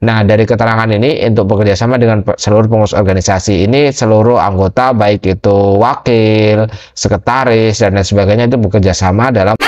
Nah, dari keterangan ini untuk bekerja sama dengan seluruh pengurus organisasi ini, seluruh anggota baik itu wakil, sekretaris dan lain sebagainya itu bekerja sama dalam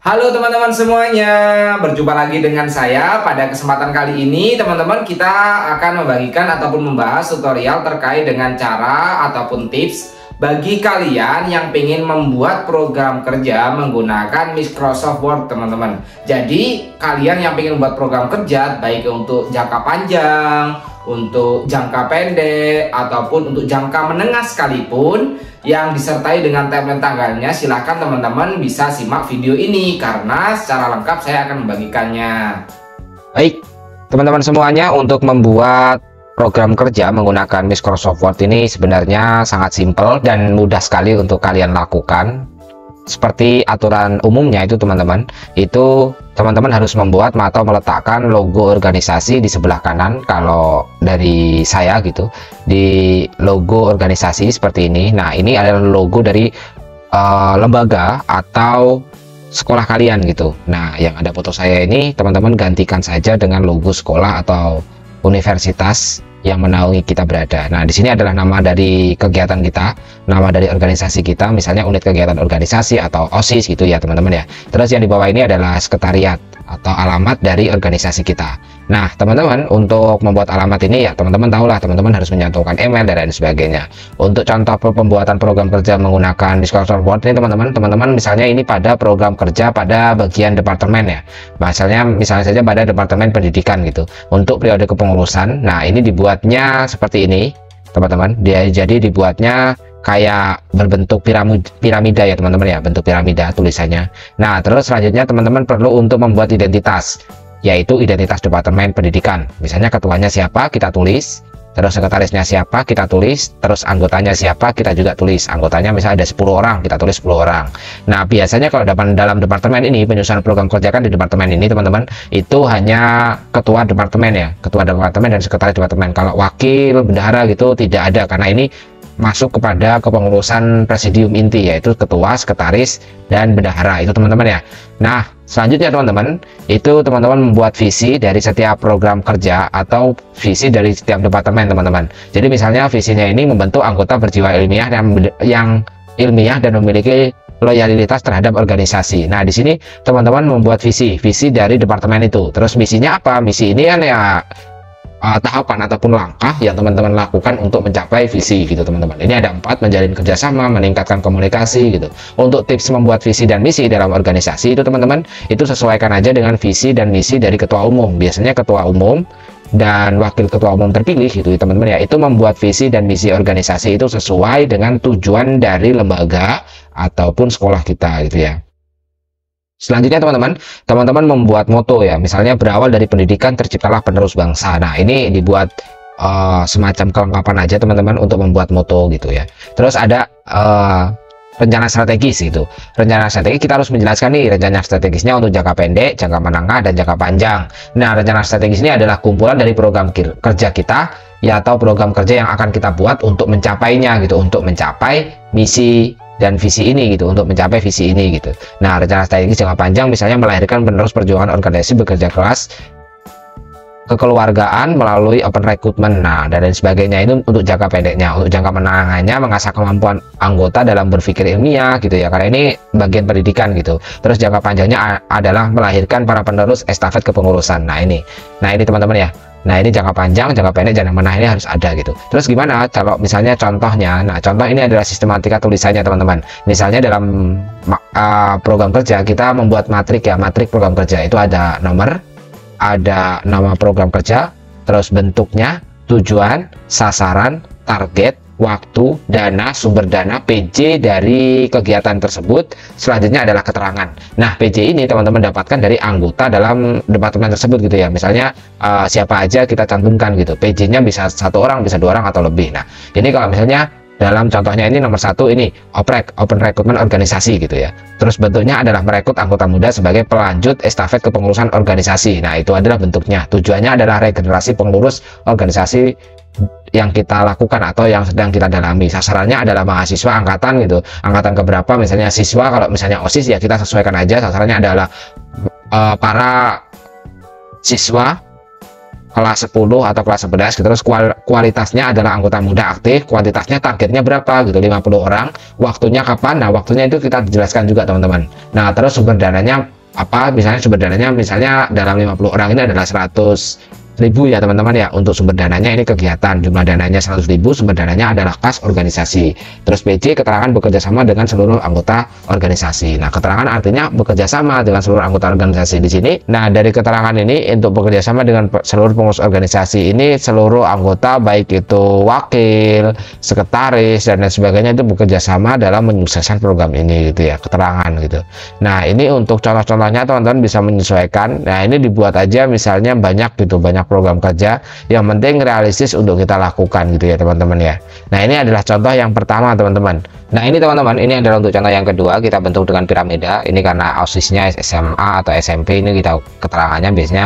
Halo teman-teman semuanya, berjumpa lagi dengan saya. Pada kesempatan kali ini teman-teman, kita akan membagikan ataupun membahas tutorial terkait dengan cara ataupun tips bagi kalian yang ingin membuat program kerja menggunakan Microsoft Word teman-teman. Jadi kalian yang ingin membuat program kerja baik untuk jangka panjang, untuk jangka pendek, ataupun untuk jangka menengah sekalipun yang disertai dengan timeline tanggalnya, silahkan teman-teman bisa simak video ini karena secara lengkap saya akan membagikannya. Baik, teman-teman semuanya, untuk membuat program kerja menggunakan Microsoft Word ini sebenarnya sangat simpel dan mudah sekali untuk kalian lakukan. Seperti aturan umumnya itu teman-teman, itu teman-teman harus membuat atau meletakkan logo organisasi di sebelah kanan. Kalau dari saya gitu, di logo organisasi seperti ini. Nah, ini adalah logo dari lembaga atau sekolah kalian gitu. Nah, yang ada foto saya ini teman-teman gantikan saja dengan logo sekolah atau universitas yang menaungi kita berada. Nah, di sini adalah nama dari kegiatan kita, nama dari organisasi kita, misalnya unit kegiatan organisasi atau OSIS gitu ya teman-teman ya. Terus yang di bawah ini adalah sekretariat atau alamat dari organisasi kita. Nah, teman-teman, untuk membuat alamat ini ya teman-teman tahulah, teman-teman harus mencantumkan email dan lain sebagainya. Untuk contoh pembuatan program kerja menggunakan Microsoft Word ini teman-teman misalnya ini pada program kerja pada bagian departemen ya. Misalnya saja pada departemen pendidikan gitu. Untuk periode kepengurusan, nah ini dibuatnya seperti ini teman-teman. Jadi dibuatnya kayak berbentuk piramida ya teman-teman ya, bentuk piramida tulisannya. Nah, terus selanjutnya teman-teman perlu untuk membuat identitas, yaitu identitas departemen pendidikan. Misalnya ketuanya siapa, kita tulis. Terus sekretarisnya siapa, kita tulis. Terus anggotanya siapa, kita juga tulis. Anggotanya misalnya ada 10 orang, kita tulis 10 orang. Nah, biasanya kalau dalam departemen ini, penyusunan program kerja kan di departemen ini teman-teman, itu hanya ketua departemen ya, ketua departemen dan sekretaris departemen. Kalau wakil, bendahara gitu tidak ada, karena ini masuk kepada kepengurusan presidium inti, yaitu ketua, sekretaris, dan bendahara itu teman-teman ya. Nah, selanjutnya teman-teman, itu teman-teman membuat visi dari setiap program kerja atau visi dari setiap departemen teman-teman. Jadi misalnya visinya ini membentuk anggota berjiwa ilmiah yang ilmiah dan memiliki loyalitas terhadap organisasi. Nah, di sini teman-teman membuat visi dari departemen itu. Terus misinya apa? Misi ini kan ya tahapan ataupun langkah yang teman-teman lakukan untuk mencapai visi gitu teman-teman. Ini ada 4: menjalin kerjasama, meningkatkan komunikasi gitu. Untuk tips membuat visi dan misi dalam organisasi itu teman-teman, itu sesuaikan aja dengan visi dan misi dari ketua umum. Biasanya ketua umum dan wakil ketua umum terpilih gitu teman-teman ya, itu membuat visi dan misi organisasi itu sesuai dengan tujuan dari lembaga ataupun sekolah kita gitu ya. Selanjutnya teman-teman membuat moto ya, misalnya berawal dari pendidikan terciptalah penerus bangsa. Nah, ini dibuat semacam kelengkapan aja teman-teman untuk membuat moto gitu ya. Terus ada rencana strategis gitu. Rencana strategi kita harus menjelaskan nih rencana strategisnya untuk jangka pendek, jangka menengah, dan jangka panjang. Nah, rencana strategis ini adalah kumpulan dari program kerja kita ya, atau program kerja yang akan kita buat untuk mencapainya gitu, untuk mencapai misi dan visi ini gitu, untuk mencapai visi ini gitu. Nah, rencana strategis jangka panjang misalnya melahirkan penerus perjuangan organisasi bekerja keras, kekeluargaan melalui open recruitment, nah dan lain sebagainya. Itu untuk jangka pendeknya. Untuk jangka menengahnya mengasah kemampuan anggota dalam berpikir ilmiah gitu ya, karena ini bagian pendidikan gitu. Terus jangka panjangnya adalah melahirkan para penerus estafet kepengurusan. Nah ini teman-teman ya. Nah, ini jangka panjang, jangka pendek, jangka menengah ini harus ada gitu. Terus gimana kalau misalnya contohnya? Nah, contoh ini adalah sistematika tulisannya teman-teman. Misalnya dalam program kerja kita membuat matrik ya, matrik program kerja itu ada nomor, ada nama program kerja, terus bentuknya, tujuan, sasaran, target, waktu, dana, sumber dana, PJ dari kegiatan tersebut. Selanjutnya adalah keterangan. Nah, PJ ini teman-teman dapatkan dari anggota dalam departemen tersebut gitu ya. Misalnya siapa aja kita cantumkan gitu. PJ-nya bisa 1 orang, bisa 2 orang atau lebih. Nah, ini kalau misalnya dalam contohnya ini nomor 1 ini open recruitment organisasi gitu ya. Terus bentuknya adalah merekrut anggota muda sebagai pelanjut estafet kepengurusan organisasi. Nah, itu adalah bentuknya. Tujuannya adalah regenerasi pengurus organisasi yang kita lakukan atau yang sedang kita dalami. Sasarannya adalah mahasiswa angkatan gitu, angkatan keberapa misalnya siswa. Kalau misalnya OSIS ya kita sesuaikan aja, sasarannya adalah para siswa kelas 10 atau kelas 11 gitu. Terus kualitasnya adalah anggota muda aktif, kuantitasnya targetnya berapa gitu, 50 orang, waktunya kapan. Nah, waktunya itu kita jelaskan juga teman-teman. Nah, terus sumber dananya apa, misalnya sumber dananya misalnya dalam 50 orang ini adalah 100.000 ya teman-teman ya. Untuk sumber dananya ini kegiatan, jumlah dananya 100.000, sumber dananya adalah kas organisasi. Terus PJ, keterangan bekerja sama dengan seluruh anggota organisasi. Nah, keterangan artinya bekerja sama dengan seluruh anggota organisasi di sini. Nah, dari keterangan ini untuk bekerja sama dengan seluruh pengurus organisasi ini, seluruh anggota baik itu wakil, sekretaris dan lain sebagainya itu bekerja sama dalam menyukseskan program ini gitu ya, keterangan gitu. Nah, ini untuk contoh-contohnya teman-teman bisa menyesuaikan. Nah, ini dibuat aja misalnya banyak gitu, banyak program kerja, yang penting realistis untuk kita lakukan gitu ya teman-teman ya. Nah, ini adalah contoh yang pertama teman-teman. Nah, ini teman-teman, ini adalah untuk contoh yang kedua, kita bentuk dengan piramida. Ini karena OSIS-nya SMA atau SMP, ini kita keterangannya biasanya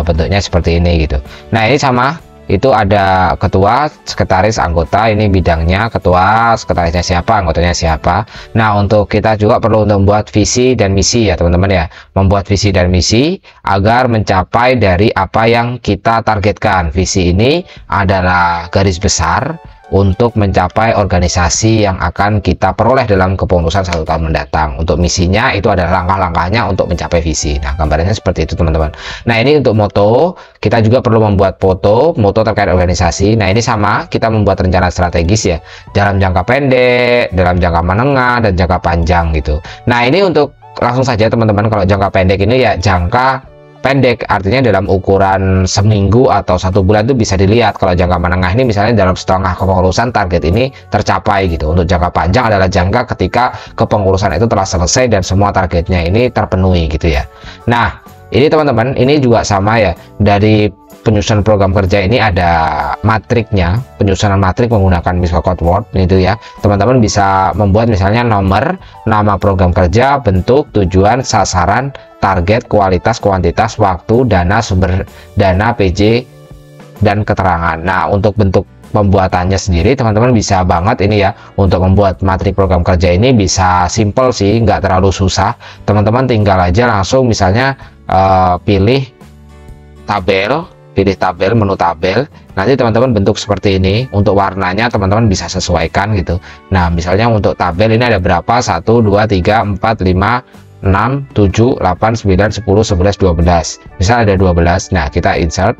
bentuknya seperti ini gitu. Nah, ini sama, itu ada ketua, sekretaris, anggota, ini bidangnya, ketua, sekretarisnya siapa, anggotanya siapa. Nah, untuk kita juga perlu untuk membuat visi dan misi ya teman-teman ya, membuat visi dan misi agar mencapai dari apa yang kita targetkan. Visi ini adalah garis besar untuk mencapai organisasi yang akan kita peroleh dalam kepengurusan 1 tahun mendatang. Untuk misinya itu adalah langkah-langkahnya untuk mencapai visi. Nah, gambarnya seperti itu teman-teman. Nah, ini untuk moto, kita juga perlu membuat moto terkait organisasi. Nah, ini sama, kita membuat rencana strategis ya, dalam jangka pendek, dalam jangka menengah, dan jangka panjang gitu. Nah, ini untuk langsung saja teman-teman, kalau jangka pendek ini ya jangka pendek, artinya dalam ukuran seminggu atau 1 bulan itu bisa dilihat. Kalau jangka menengah ini misalnya dalam setengah kepengurusan target ini tercapai gitu. Untuk jangka panjang adalah jangka ketika kepengurusan itu telah selesai dan semua targetnya ini terpenuhi gitu ya. Nah, ini teman-teman, ini juga sama ya, dari penyusunan program kerja ini ada matriknya, penyusunan matrik menggunakan Microsoft Word itu ya. Teman-teman bisa membuat misalnya nomor, nama program kerja, bentuk, tujuan, sasaran, target, kualitas, kuantitas, waktu, dana, sumber dana, PJ, dan keterangan. Nah, untuk bentuk pembuatannya sendiri teman-teman bisa banget ini ya, untuk membuat matrik program kerja ini bisa simple sih, nggak terlalu susah. Teman-teman tinggal aja langsung misalnya pilih tabel, menu tabel. Nanti teman-teman bentuk seperti ini. Untuk warnanya teman-teman bisa sesuaikan gitu. Nah, misalnya untuk tabel ini ada berapa, 1, 2, 3, 4, 5, 6, 7, 8, 9, 10, 11, 12. Misal ada 12. Nah, kita insert,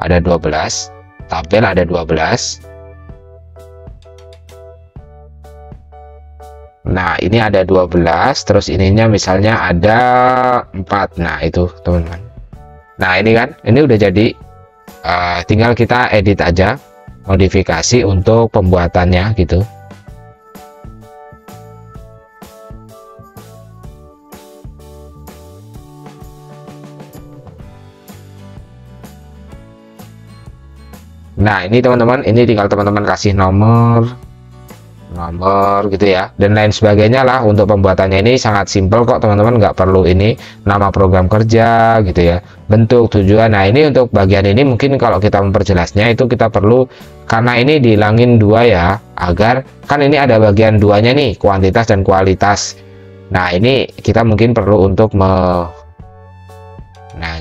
ada 12, tabel ada 12. Nah, ini ada 12, terus ininya misalnya ada 4. Nah, itu teman-teman. Nah, ini kan, ini udah jadi, tinggal kita edit aja, modifikasi untuk pembuatannya gitu. Nah, ini teman-teman, ini tinggal teman-teman kasih nomor gitu ya, dan lain sebagainya lah. Untuk pembuatannya ini sangat simpel kok teman-teman, nggak perlu ini nama program kerja gitu ya, bentuk, tujuan. Nah, ini untuk bagian ini mungkin kalau kita memperjelasnya itu kita perlu, karena ini dihilangin 2 ya, agar kan ini ada bagian 2-nya nih, kuantitas dan kualitas. Nah, ini kita mungkin perlu untuk nah,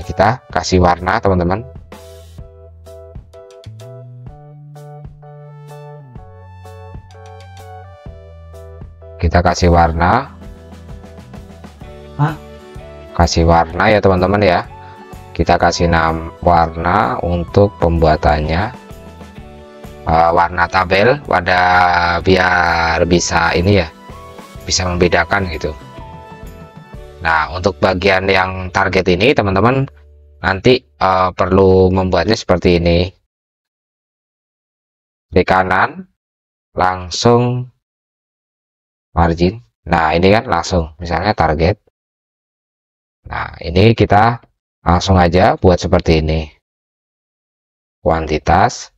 kita kasih warna teman-teman. Kita kasih warna, kasih warna ya teman-teman ya. Kita kasih warna untuk pembuatannya, warna tabel pada biar bisa ini ya, bisa membedakan gitu. Nah, untuk bagian yang target ini teman-teman nanti perlu membuatnya seperti ini. Di kanan langsung margin. Nah, ini kan langsung misalnya target. Nah, ini kita langsung aja buat seperti ini. Kuantitas,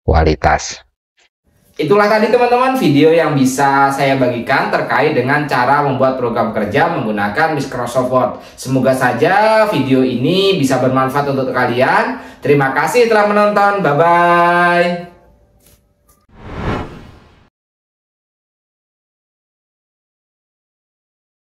kualitas. Itulah tadi teman-teman video yang bisa saya bagikan terkait dengan cara membuat program kerja menggunakan Microsoft Word. Semoga saja video ini bisa bermanfaat untuk kalian. Terima kasih telah menonton. Bye-bye.